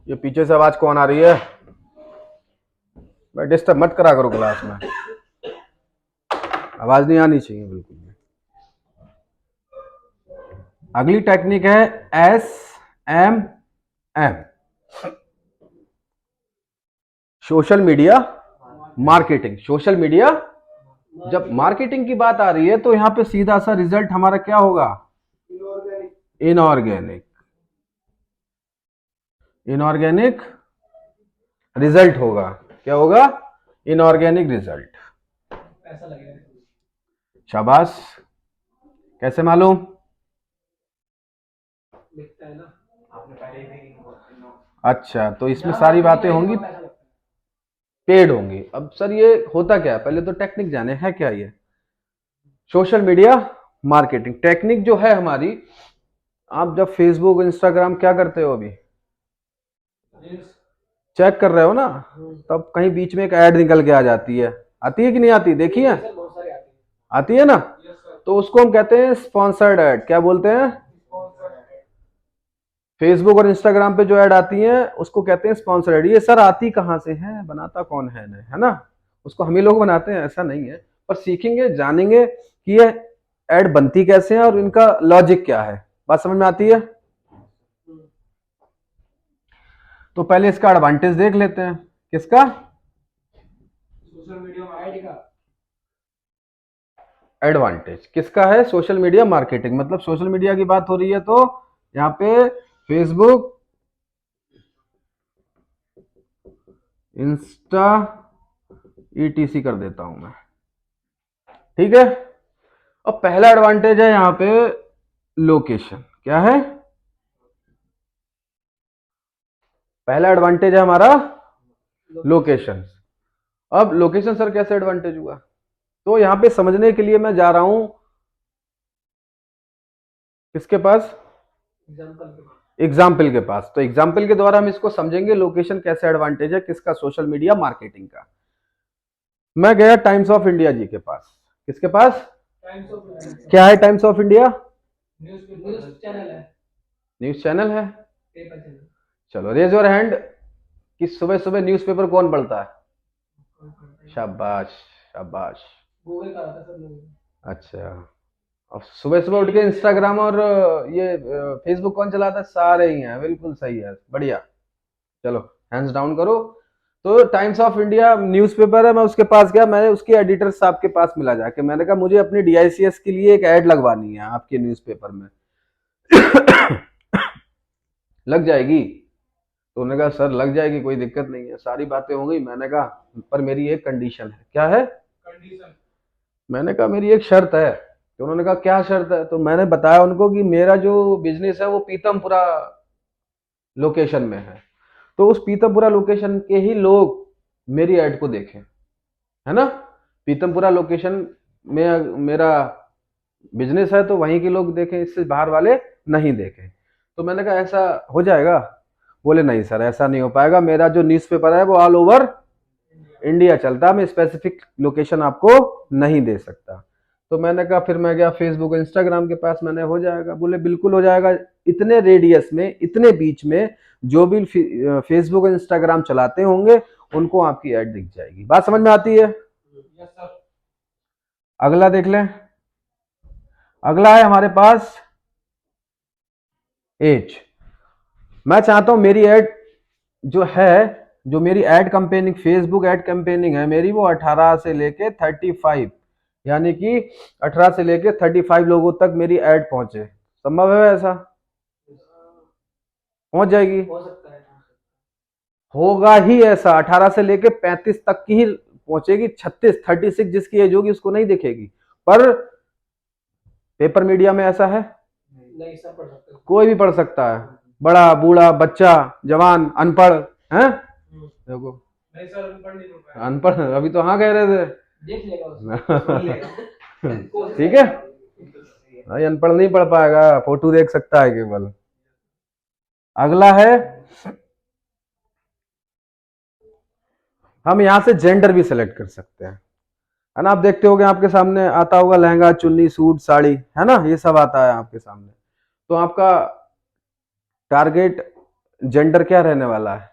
ये पीछे से आवाज कौन आ रही है, भाई डिस्टर्ब मत करा करो क्लास में। आवाज नहीं आनी चाहिए बिल्कुल भी। अगली टेक्निक है SMM, social media marketing. Social media, जब मार्केटिंग की बात आ रही है तो यहां पे सीधा सा रिजल्ट हमारा क्या होगा? इनऑर्गेनिक। इनऑर्गेनिक रिजल्ट होगा। क्या होगा? Inorganic result. शाबाश। कैसे मालूम? अच्छा, तो इसमें सारी बातें होंगी पेड होंगी। अब सर ये होता क्या है, पहले तो टेक्निक जाने, है क्या ये सोशल मीडिया मार्केटिंग टेक्निक जो है हमारी? आप जब फेसबुक इंस्टाग्राम क्या करते हो, अभी चेक कर रहे हो ना, तब कहीं बीच में एक ऐड निकल के आ जाती है। आती है कि नहीं आती? देखी है? आती है ना? तो उसको हम कहते हैं स्पॉन्सर्ड ऐड। क्या बोलते हैं? फेसबुक और इंस्टाग्राम पे जो ऐड आती है उसको कहते हैं स्पॉन्सर्ड ऐड। ये सर आती कहाँ से है, बनाता कौन है ना? उसको हम ही लोग बनाते हैं, ऐसा नहीं है। पर सीखेंगे, जानेंगे कि ये ऐड बनती कैसे है और इनका लॉजिक क्या है। बात समझ में आती है? तो पहले इसका एडवांटेज देख लेते हैं। किसका? सोशल मीडिया एडवांटेज किसका है? Social media marketing. मतलब सोशल मीडिया की बात हो रही है तो यहाँ पे फेसबुक, इंस्टा, ETC कर देता हूं मैं, ठीक है। अब पहला एडवांटेज है यहाँ पे लोकेशन। क्या है पहला एडवांटेज? है हमारा लोकेशन। अब लोकेशन सर कैसे एडवांटेज हुआ? तो यहां पे समझने के लिए मैं जा रहा हूं किसके पास? एग्जाम्पल के पास। तो एग्जाम्पल के द्वारा हम इसको समझेंगे लोकेशन कैसे एडवांटेज है किसका? सोशल मीडिया मार्केटिंग का। मैं गया टाइम्स ऑफ इंडिया जी के पास। किसके पास? क्या है times of India? News channel है। न्यूज चैनल है। चलो रेज योर हैंड कि सुबह सुबह न्यूज़पेपर कौन पढ़ता है? शाबाश शाबाश। गूगल का आता है। अच्छा, अब सुबह सुबह उठ के इंस्टाग्राम और ये फेसबुक कौन चलाता है? सारे ही हैं। बिल्कुल सही है, बढ़िया। चलो हैंड्स डाउन करो। तो टाइम्स ऑफ इंडिया न्यूज़पेपर है। मैं उसके पास गया, मैंने उसके एडिटर साहब के पास मिला जाके, मैंने कहा मुझे अपनी DICS के लिए एक ऐड लगवानी है आपके न्यूज़पेपर में। लग जाएगी? तो उन्होंने कहा सर लग जाएगी, कोई दिक्कत नहीं है। सारी बातें हो गई। मैंने कहा पर मेरी एक कंडीशन है। क्या है कंडीशन? मैंने कहा मेरी एक शर्त है। तो उन्होंने कहा क्या शर्त है? तो मैंने बताया उनको कि मेरा जो बिजनेस है वो पीतमपुरा लोकेशन में है, तो उस पीतमपुरा लोकेशन के ही लोग मेरी ऐड को देखें, है ना। पीतमपुरा लोकेशन में मेरा बिजनेस है तो वहीं के लोग देखें, इससे बाहर वाले नहीं देखें। तो मैंने कहा ऐसा हो जाएगा? बोले नहीं सर ऐसा नहीं हो पाएगा, मेरा जो न्यूज़पेपर है वो ऑल ओवर इंडिया चलता है, मैं स्पेसिफिक लोकेशन आपको नहीं दे सकता। तो मैंने कहा फिर मैं गया फेसबुक इंस्टाग्राम के पास, मैंने हो जाएगा? बोले बिल्कुल हो जाएगा, इतने रेडियस में, इतने बीच में जो भी फेसबुक इंस्टाग्राम चलाते होंगे उनको आपकी ऐड दिख जाएगी। बात समझ में आती है? अगला देख लें। अगला है हमारे पास एज। मैं चाहता हूं मेरी ऐड जो है, जो मेरी add campaigning, Facebook ad campaigning है मेरी, वो 18 से लेके 35, यानी कि 18 से लेके 35 लोगों तक मेरी ऐड पहुंचे। संभव है ऐसा? पहुंच जाएगी? हो सकता है, होगा ही ऐसा। 18 से लेके 35 तक की ही पहुंचेगी। 36 जिसकी एज होगी उसको नहीं दिखेगी। पर पेपर मीडिया में ऐसा है नहीं, सब पढ़ सकते हैं, कोई भी पढ़ सकता है, बड़ा बूढ़ा बच्चा जवान अनपढ़ है। देखो नहीं सर अनपढ़ नहीं पढ़ पाया। अनपढ़ अभी तो हाँ कह रहे थे, देख लेगा उसको। ठीक है भाई, अनपढ़ नहीं पढ़ पाएगा, फोटो देख सकता है केवल। अगला है हम यहां से जेंडर भी सिलेक्ट कर सकते हैं, है ना। आप देखते होगे आपके सामने आता होगा लहंगा चुन्नी सूट साड़ी, है ना, ये सब आता है आपके सामने। तो आपका टारगेट जेंडर क्या रहने वाला है?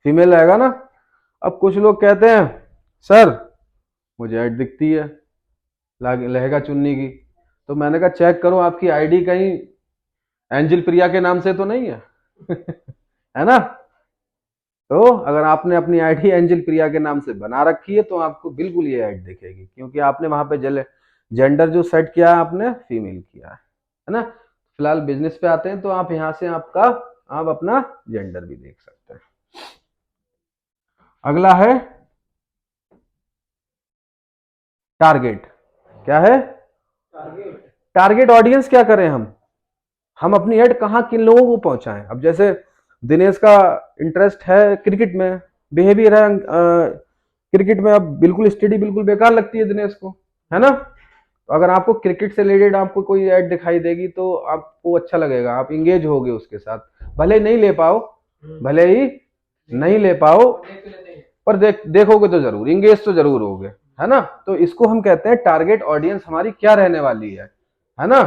फीमेल रहेगा ना। अब कुछ लोग कहते हैं सर मुझे ऐड दिखती है, लहंगा चुन्नी की। तो मैंने कहा चेक करो आपकी आईडी कहीं एंजल प्रिया के नाम से तो नहीं है। है ना। तो अगर आपने अपनी आईडी एंजल प्रिया के नाम से बना रखी है तो आपको बिल्कुल ये ऐड दिखेगी, क्योंकि आपने वहां पे जेंडर जो सेट किया है आपने फीमेल किया है ना। फिलहाल बिजनेस पे आते हैं, तो आप यहाँ से आप अपना जेंडर भी देख सकते हैं। अगला है टारगेट। क्या है टारगेट ऑडियंस? क्या करें हम अपनी ऐड कहाँ किन लोगों को पहुंचाएं। अब जैसे दिनेश का इंटरेस्ट है क्रिकेट में, बिहेवियर है क्रिकेट में, अब बिल्कुल स्टडी बिल्कुल बेकार लगती है दिनेश को, है ना। तो अगर आपको क्रिकेट से रिलेटेड आपको कोई ऐड दिखाई देगी तो आपको अच्छा लगेगा, आप इंगेज होगे उसके साथ। भले ही नहीं ले पाओ, भले ही नहीं ले पाओ, पर देखोगे तो जरूर, इंगेज तो जरूर होगे, है ना। तो इसको हम कहते हैं टारगेट ऑडियंस हमारी क्या रहने वाली है ना।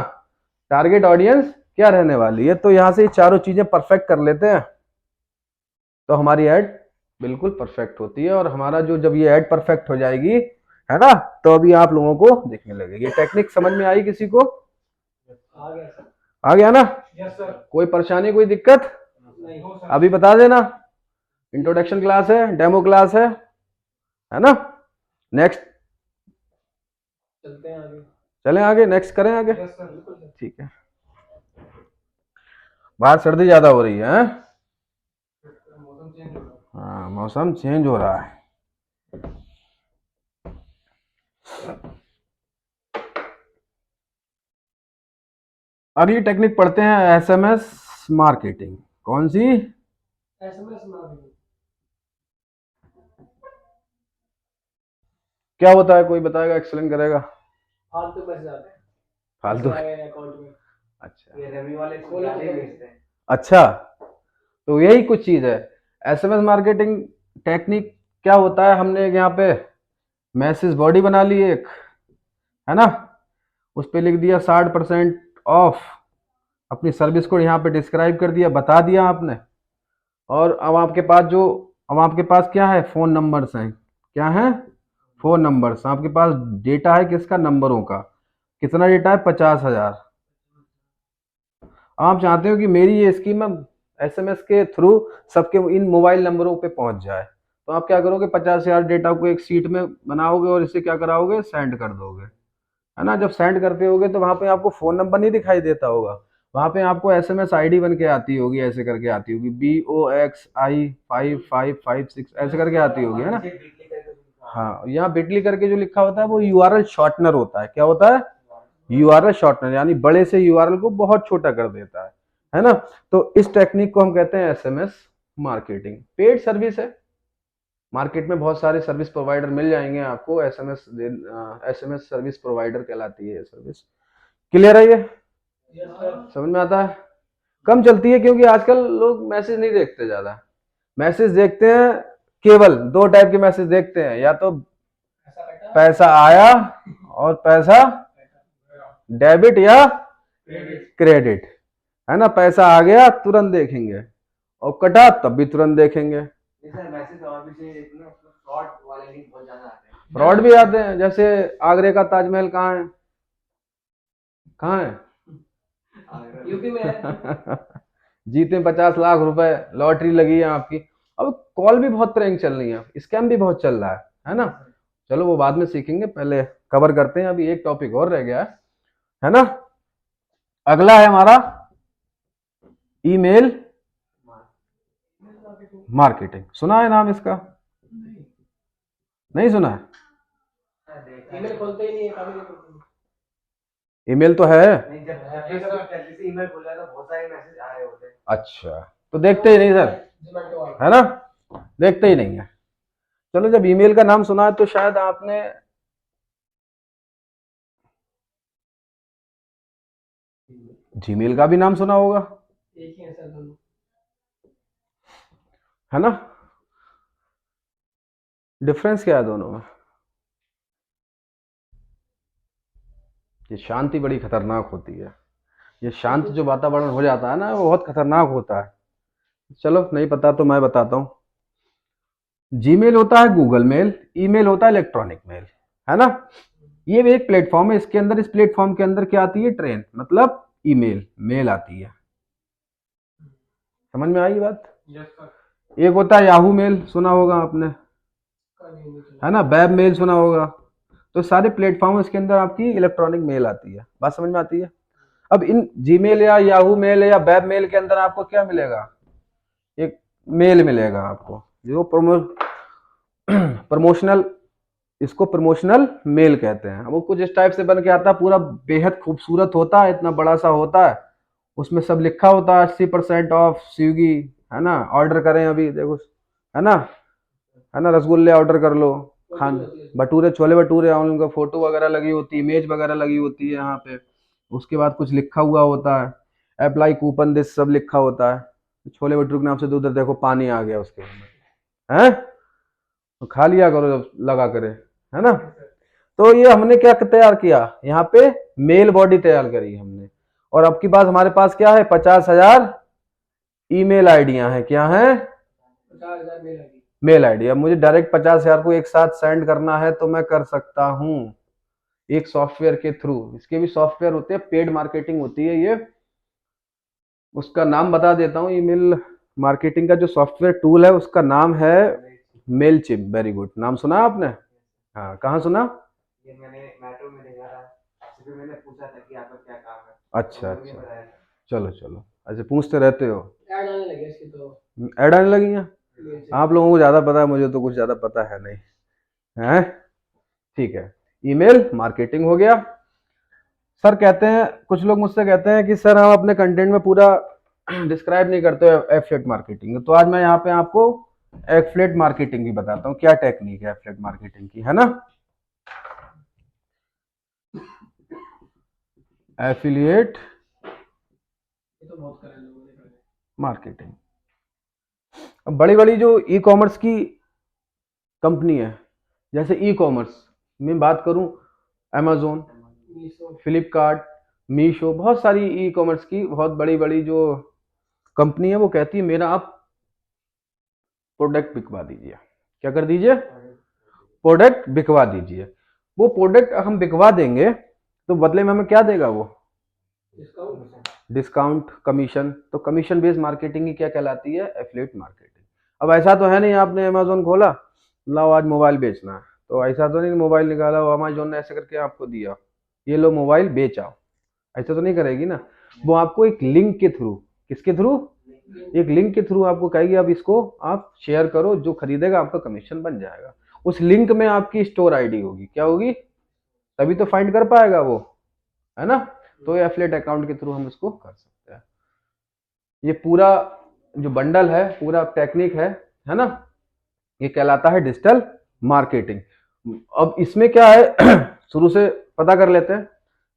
टारगेट ऑडियंस क्या रहने वाली है, तो यहां से ये चारों चीजें परफेक्ट कर लेते हैं तो हमारी ऐड बिल्कुल परफेक्ट होती है। और हमारा जो जब ये ऐड परफेक्ट हो जाएगी, है ना, तो अभी आप लोगों को दिखने लगेगी। टेक्निक समझ में आई किसी को? आ गया ना? कोई परेशानी, कोई दिक्कत? अभी बता देना। इंट्रोडक्शन क्लास है, डेमो क्लास है ना। नेक्स्ट चलें आगे, नेक्स्ट करें आगे। ठीक है। बाहर सर्दी ज्यादा हो रही है। हाँ, मौसम चेंज हो रहा है। अगली टेक्निक पढ़ते हैं, एसएमएस मार्केटिंग। कौन सी? एसएमएस मार्केटिंग क्या होता है? कोई बताएगा, एक्सप्लेन करेगा? फालतू पैसे आते हैं, फालतू अकाउंट में। अच्छा, ये रवि वाले भेजते हैं। अच्छा, तो यही कुछ चीज है एसएमएस मार्केटिंग टेक्निक। क्या होता है, हमने यहाँ पे मैसेज बॉडी बना ली एक, है ना, उस पर लिख दिया 60% ऑफ, अपनी सर्विस को यहाँ पे डिस्क्राइब कर दिया, बता दिया आपने। और अब आपके पास क्या है, फोन नंबर्स हैं। क्या है? Phone numbers. आपके पास डेटा है किसका? नंबरों का। कितना डेटा है? 50,000। आप चाहते हो कि मेरी ये स्कीम एसएमएस के थ्रू सबके इन मोबाइल नंबरों पे पहुंच जाए, तो आप क्या करोगे, 50,000 डेटा को एक सीट में बनाओगे और इसे क्या कराओगे, सेंड कर दोगे, है ना। जब सेंड करते होगे तो वहां पे आपको फोन नंबर नहीं दिखाई देता होगा, वहां पे आपको एसएमएस आईडी बन के आती होगी, ऐसे करके आती होगी, BOXI5556 ऐसे करके आती होगी, है ना। हाँ, यहाँ बिटली करके जो लिखा होता है वो यूआरएल शॉर्टनर होता है। क्या होता है? यूआरएल शॉर्टनर, यानी बड़े से यूआरएल को बहुत छोटा कर देता है ना। तो इस टेक्निक को हम कहते हैं एसएमएस मार्केटिंग। पेड सर्विस है, मार्केट में बहुत सारे सर्विस प्रोवाइडर मिल जाएंगे आपको, एसएमएस सर्विस प्रोवाइडर कहलाती है ये सर्विस। क्लियर है ये? समझ में आता है? कम चलती है क्योंकि आजकल लोग मैसेज नहीं देखते ज्यादा। मैसेज देखते हैं, केवल दो टाइप के मैसेज देखते हैं, या तो पैसा आया और पैसा डेबिट या क्रेडिट, है ना। पैसा आ गया तुरंत देखेंगे, और कटा तब भी तुरंत देखेंगे। फ्रॉड भी आते हैं, जैसे आगरे का ताजमहल कहाँ है? कहाँ है? यूपी में है। जीते 50 लाख रुपए, लॉटरी लगी है आपकी। अब कॉल भी बहुत प्रैंक चल रही है, स्कैम भी बहुत चल रहा है ना। चलो वो बाद में सीखेंगे, पहले कवर करते हैं, अभी एक टॉपिक और रह गया है ना। अगला है हमारा ईमेल मार्केटिंग। सुना है नाम इसका? नहीं सुना है? ईमेल खोलते ही नहीं है। ईमेल तो है। ईमेल खोला तो बहुत सारे मैसेज आ रहे होते हैं। अच्छा, तो देखते ही नहीं सर, है ना, देखते ही नहीं है। चलो, जब ईमेल का नाम सुना है तो शायद आपने जीमेल का भी नाम सुना होगा, एक ही है सर दोनों, है ना। डिफरेंस क्या है दोनों में? ये शांति बड़ी खतरनाक होती है, ये शांत जो वातावरण हो जाता है ना, वो बहुत खतरनाक होता है। चलो, नहीं पता तो मैं बताता हूँ। जीमेल होता है गूगल मेल, ईमेल होता है इलेक्ट्रॉनिक मेल, है ना। ये भी एक प्लेटफॉर्म है, इसके अंदर, इस प्लेटफॉर्म के अंदर क्या आती है, ट्रेन मतलब ईमेल, मेल आती है। समझ में आई बात? एक होता है याहू मेल, सुना होगा आपने, है ना, वेब मेल सुना होगा। तो सारे प्लेटफॉर्म इसके अंदर आपकी इलेक्ट्रॉनिक मेल आती है। बात समझ में आती है? अब इन जीमेल या याहू मेल या वेब मेल के अंदर आपको क्या मिलेगा, एक मेल मिलेगा आपको, जो प्रमोशनल, इसको प्रमोशनल मेल कहते हैं। वो कुछ इस टाइप से बन के आता है, पूरा बेहद खूबसूरत होता है, इतना बड़ा सा होता है, उसमें सब लिखा होता है, 80% ऑफ स्विगी, है ना, ऑर्डर करें अभी देखो, है ना, है ना, रसगुल्ले ऑर्डर कर लो, खान भटूरे, छोले भटूरे, और उनका फोटो वगैरह लगी होती है, इमेज वगैरह लगी होती है यहाँ पे। उसके बाद कुछ लिखा हुआ होता है, अप्लाई कूपन दिस, सब लिखा होता है। छोले भटूरे के नाम से उधर देखो पानी आ गया उसके अंदर, है, तो खा लिया करो जब लगा करे, है ना। तो ये हमने क्या तैयार किया यहाँ पे, मेल बॉडी तैयार करी हमने। और अब की बात, हमारे पास क्या है, 50,000 ईमेल आईडियां हैं। क्या है? 50,000 मेल आईडी। अब मुझे डायरेक्ट 50,000 को एक साथ सेंड करना है तो मैं कर सकता हूं एक सॉफ्टवेयर के थ्रू। इसके भी सॉफ्टवेयर होते हैं, पेड मार्केटिंग होती है ये, उसका नाम बता देता हूँ। ईमेल मार्केटिंग का जो सॉफ्टवेयर टूल है उसका नाम है मेलचिप। वेरी गुड, नाम सुना आपने? हाँ, कहाँ सुना? ये मैंने मेट्रो में देखा था, इसलिए मैंने पूछा था कि आपका क्या काम है। अच्छा अच्छा, चलो चलो, अच्छा पूछते रहते हो। ऐड आने लगी इसकी, तो ऐड आने लगी हैं? आप लोगों को ज्यादा पता है, मुझे तो कुछ ज्यादा पता है नहीं, है। ठीक है, ईमेल मार्केटिंग हो गया। सर कहते हैं, कुछ लोग मुझसे कहते हैं कि सर हम अपने कंटेंट में पूरा डिस्क्राइब नहीं करते एफिलिएट मार्केटिंग। तो आज मैं यहाँ पे आपको एफिलिएट मार्केटिंग भी बताता हूँ, क्या टेक्निक है एफिलिएट मार्केटिंग की, है ना। एफिलिएट मार्केटिंग, अब बड़ी बड़ी जो ई कॉमर्स की कंपनी है, जैसे ई कॉमर्स में बात करूं, अमेजोन, फ्लिपकार्ट, मीशो, बहुत सारी ई कॉमर्स की बहुत बड़ी बड़ी जो कंपनी है, वो कहती है मेरा आप प्रोडक्ट बिकवा दीजिए। क्या कर दीजिए? प्रोडक्ट बिकवा दीजिए। वो प्रोडक्ट हम बिकवा देंगे तो बदले में हमें क्या देगा वो? Discount, commission. तो कमीशन बेस्ड मार्केटिंग की क्या कहलाती है? Affiliate marketing. अब ऐसा तो है नहीं आपने अमेजोन खोला, लाओ आज मोबाइल बेचना है, तो ऐसा तो नहीं मोबाइल निकाला अमेजोन ने ऐसे करके आपको दिया, ये लो मोबाइल बेच आओ, ऐसा तो नहीं करेगी ना। वो आपको एक लिंक के थ्रू, किसके थ्रू? एक लिंक के थ्रू आपको कहेगी अब इसको आप शेयर करो, जो खरीदेगा आपका कमीशन बन जाएगा। उस लिंक में आपकी स्टोर आईडी होगी, क्या होगी? तभी तो फाइंड कर पाएगा वो, है ना। तो ये एफिलिएट अकाउंट के थ्रू हम इसको कर सकते हैं। ये पूरा जो बंडल है, पूरा टेक्निक है ना, ये कहलाता है डिजिटल मार्केटिंग। अब इसमें क्या है शुरू से पता कर लेते हैं,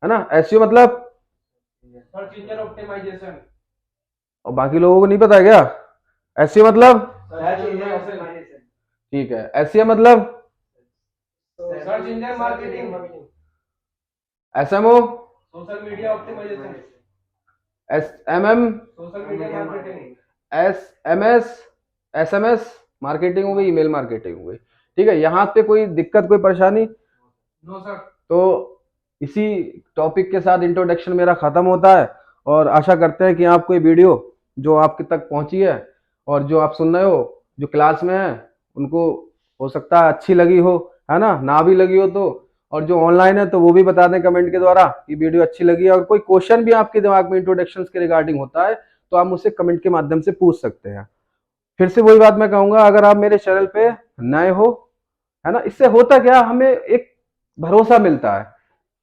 है ना। एसईओ मतलब सर्च इंजन ऑप्टिमाइजेशन, और बाकी लोगों को नहीं पता है क्या एसईओ मतलब? ठीक है, एसईओ मतलब search engine marketing, SMO social media optimization, SMM social media marketing, SMS SMS marketing हो गई, ईमेल मार्केटिंग हो गई। ठीक है, यहाँ पे कोई दिक्कत, कोई परेशानी? No sir. तो इसी टॉपिक के साथ इंट्रोडक्शन मेरा खत्म होता है, और आशा करते हैं कि आपको ये वीडियो जो आपके तक पहुंची है और जो आप सुन रहे हो, जो क्लास में है, उनको हो सकता है अच्छी लगी हो, है ना भी लगी हो तो, और जो ऑनलाइन है तो वो भी बता दें कमेंट के द्वारा कि वीडियो अच्छी लगी है। और कोई क्वेश्चन भी आपके दिमाग में इंट्रोडक्शन के रिगार्डिंग होता है तो आप मुझसे कमेंट के माध्यम से पूछ सकते हैं। फिर से वही बात मैं कहूंगा, अगर आप मेरे चैनल पे नए हो, है ना, इससे होता क्या, हमें एक भरोसा मिलता है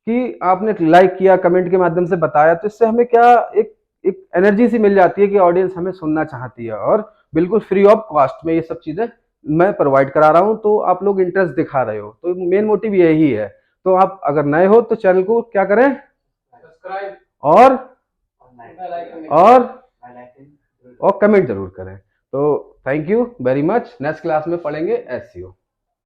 कि आपने लाइक किया, कमेंट के माध्यम से बताया, तो इससे हमें क्या एक एक एनर्जी सी मिल जाती है कि ऑडियंस हमें सुनना चाहती है, और बिल्कुल फ्री ऑफ कॉस्ट में ये सब चीजें मैं प्रोवाइड करा रहा हूं, तो आप लोग इंटरेस्ट दिखा रहे हो, तो मेन मोटिव यही है। तो आप अगर नए हो तो चैनल को क्या करें, सब्सक्राइब और और कमेंट जरूर करें। तो thank you very much, next class में पढ़ेंगे एसईओ।